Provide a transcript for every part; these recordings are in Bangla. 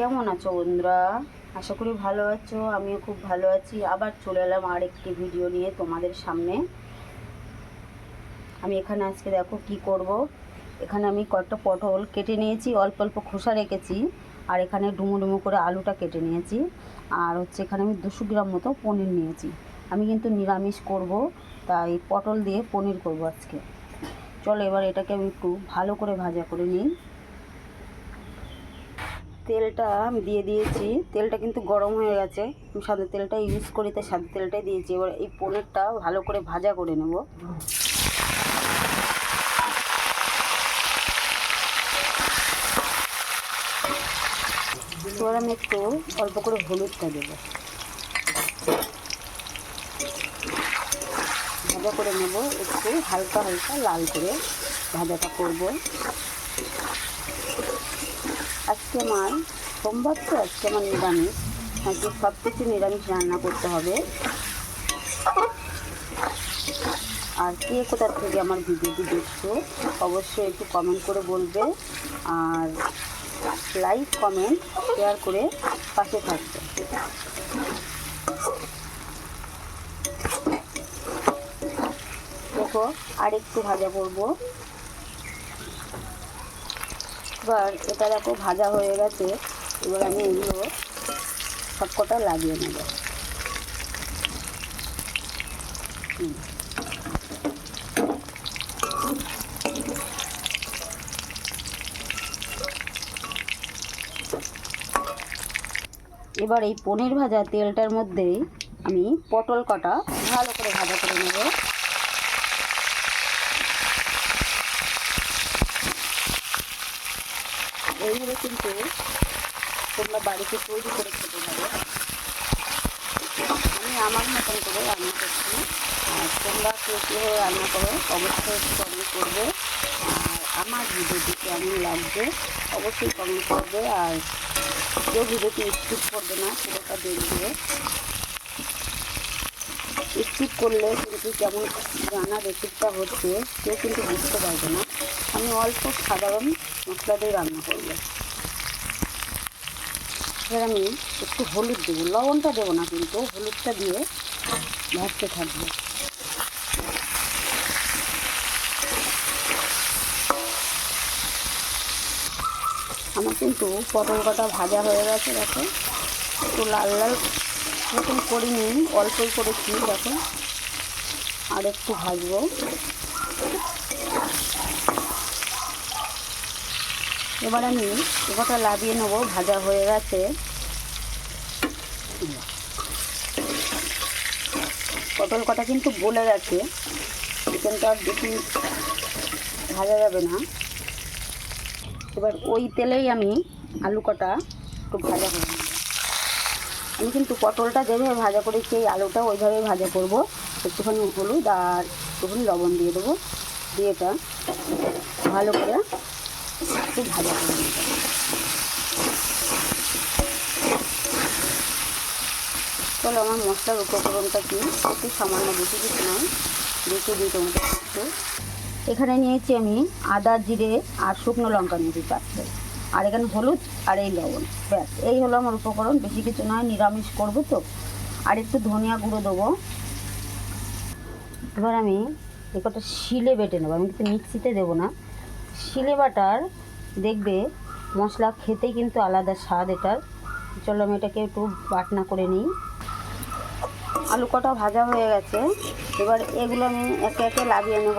কেমন আছো বন্ধুরা? আশা করি ভালো আছো। আমিও খুব ভালো আছি। আবার চলে এলাম আর একটি ভিডিও নিয়ে তোমাদের সামনে। আমি এখানে আজকে দেখো কি করব। এখানে আমি কয়েকটা পটল কেটে নিয়েছি, অল্প অল্প খোসা রেখেছি। আর এখানে ডুমো ডুমো করে আলুটা কেটে নিয়েছি। আর হচ্ছে এখানে আমি 200 গ্রাম মতো পনির নিয়েছি। আমি কিন্তু নিরামিষ করব, তাই পটল দিয়ে পনির করব আজকে। চলো এবার এটাকে আমি একটু ভালো করে ভাজা করে নিই। তেলটা আমি দিয়ে দিয়েছি, তেলটা কিন্তু গরম হয়ে গেছে। আমি সাদা তেলটা ইউজ করি, তাই সাদা তেলটাই দিয়েছি। এবার এই পনিরটা ভালো করে ভাজা করে নেব। এবার আমি একটু অল্প করে হলুদটা দেবো, ভাজা করে নেব। একটু হালকা হালকা লাল করে ভাজাটা করব। আজকে আমার সোমবার, তো আজকে আমার নিরামিষ। আজকে সব কিছু নিরামিষ রান্না করতে হবে। আর কে কোথা থেকে আমার ভিডিওটি দেখছো অবশ্যই একটু কমেন্ট করে বলবে। আর লাইক কমেন্ট শেয়ার করে পাশে থাকবে। দেখো আর একটু ভাজা করব। এবার এটা দেখো ভাজা হয়ে গেছে। এবার আমি এগুলো সবকটা লাগিয়ে নেব। এবার এই পনির ভাজা তেলটার মধ্যে আমি পটল কটা ভালো করে ভাজা করে নেব। এইভাবে কিন্তু তোমরা বাড়িতে তৈরি করে খেতে পারো। আমি আমার মতন করে রান্না করছি। আর তোমরা কীভাবে রান্না করো অবশ্যই কমেন্ট করবে। আর আমার ভিডিওটি কেমন লাগবে অবশ্যই কমেন্ট করবে। আর কেউ ভিডিওটি স্কিপ করবে না, পুরোটা দেখবে। স্কিপ করলে কিন্তু কেমন রান্না রেসিপিটা হচ্ছে কেউ কিন্তু বুঝতে পারবে না। আমি অল্প সাধারণ মশলা দিয়ে রান্না করবো। এবার আমি একটু হলুদ দেবো, লবণটা দেবো না, কিন্তু হলুদটা দিয়ে ভাজতে থাকবো। আমার কিন্তু পটল কটা ভাজা হয়ে গেছে। দেখো একটু লাল লাল এরকম করিনি, অল্পই করেছি। দেখো আর একটু ভাজবো। এবার আমি কটা লাভিয়ে নেবো, ভাজা হয়ে গেছে। পটল কটা কিন্তু গলে গেছে, চিকেনটা আর বেশি ভাজা যাবে না। এবার ওই তেলেই আমি আলু কটা একটু ভাজা করে নেব। আমি কিন্তু পটলটা যেভাবে ভাজা করেছি এই আলুটা ওইভাবেই ভাজা করব। একটুখানি হলুদ আর একটুখানি লবণ দিয়ে দেবো, দিয়ে এটা ভালো করে একটু ভাজা করে নেব। চলো আমার মশলার উপকরণটা কি, একটু সামান্য বেশি কিছু নয়, বেশি দিই তোমাদের একটু। এখানে নিয়েছি আমি আদা, জিরে আর শুকনো লঙ্কা নিয়েছি 4টে। আর এখানে হলুদ আর এই লবণ, ব্যাস এই হলো আমার উপকরণ। বেশি কিছু নয়, নিরামিষ করবো তো। আর একটু ধনিয়া গুঁড়ো দেবো। এবার আমি একটা শিলে বেটে নেবো। আমি কিন্তু মিক্সিতে দেবো না, শিলে বাটার দেখবে মশলা খেতে কিন্তু আলাদা স্বাদ এটার। চলো আমি এটাকে একটু বাটনা করে নিই। আলু কটা ভাজা হয়ে গেছে। এবার এগুলো আমি একে একে লাগিয়ে নেব।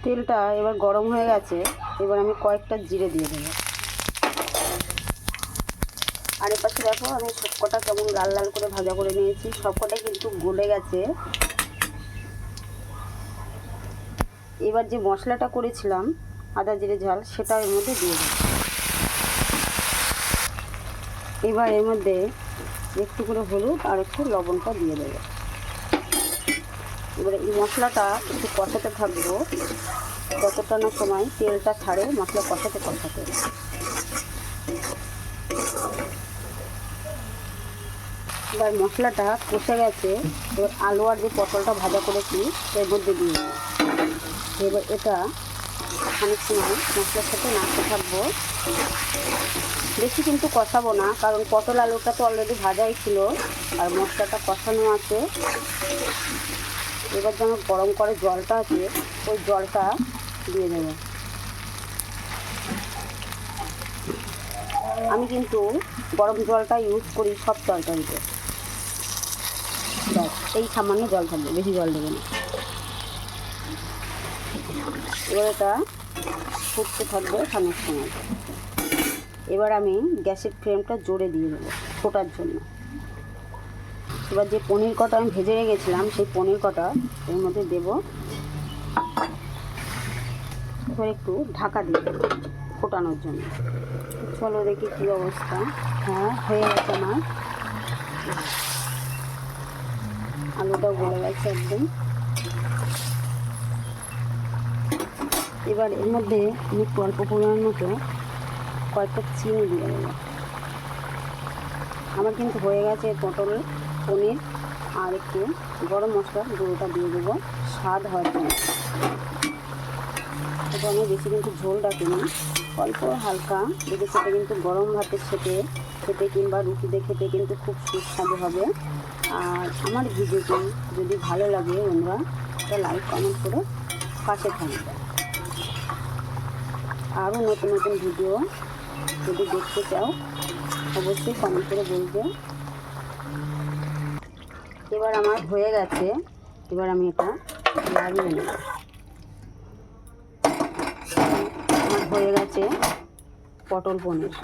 তেলটা এবার গরম হয়ে গেছে। এবার আমি কয়েকটা জিরে দিয়ে দেবো। আর এপাশে দেখো আমি সবকটা কেমন লাল লাল করে ভাজা করে নিয়েছি, সবকটাই কিন্তু গলে গেছে। এবার যে মশলাটা করেছিলাম আদা জিরে ঝাল, সেটা এর মধ্যে দিয়ে দেবো। এবার এর মধ্যে একটু করে হলুদ আর একটু লবণটা দিয়ে দেবো। এবারে এই মশলাটা একটু কষাতে থাকবো যতটা না সময় তেলটা ছাড়ে। মশলা কষাতে কষাতে এবার মশলাটা কষে গেছে। এবার আলু আর যে পটলটা ভাজা করেছি এর মধ্যে দিয়ে দেবো। এবার এটা অনেক সময় মশলার সাথে নাড়তে থাকবো। বেশি কিন্তু কষাবো না, কারণ পটল আলুটা তো অলরেডি ভাজাই ছিল আর মশলাটা কষানো আছে। এবার যেন গরম করে জলটা আছে ওই জলটা দিয়ে দেবো। আমি কিন্তু গরম জলটা ইউজ করি সব তরকারিতে। ব্যাস, এই সামান্য জল থাকবে, বেশি জল দেবে না। এবার এটা ফুটতে থাকবে খানিক সময়। এবার আমি গ্যাসের ফ্লেমটা জোরে দিয়ে দেবো ফোটার জন্য। এবার যে পনির কটা আমি ভেজে রেখেছিলাম সেই পনির কটা এর মধ্যে দেবো। এবার একটু ঢাকা দিয়ে দেবো ফোটানোর জন্য। চলো দেখি কী অবস্থা। হ্যাঁ, হয়ে গেছে আমার, আলুটাও গলে গেছে একদম। এবার এর মধ্যে আমি একটু অল্প পরিমাণ মতো কয়েকটা চিনি দিয়ে দেবো। আমার কিন্তু হয়ে গেছে পটল পনির। আর একটু গরম মশলার গুঁড়োটা দিয়ে দেবো স্বাদ হওয়ার জন্য। এটা আমি বেশি কিন্তু ঝোল রাখিনি, অল্প হালকা দেখে সেটা কিন্তু গরম ভাতের সাথে খেতে কিংবা রুটিতে খেতে কিন্তু খুব সুস্বাদু হবে। আর আমার ভিডিওটি যদি ভালো লাগে বন্ধুরা, একটা লাইক কমেন্ট করে পাশে থাকবে। আরও নতুন নতুন ভিডিও যদি দেখতে চাও অবশ্যই কমেন্ট করে বলবে। এবার আমার হয়ে গেছে, এবার আমি এটা লাগিয়ে নেব। আমার হয়ে গেছে পটল পনির।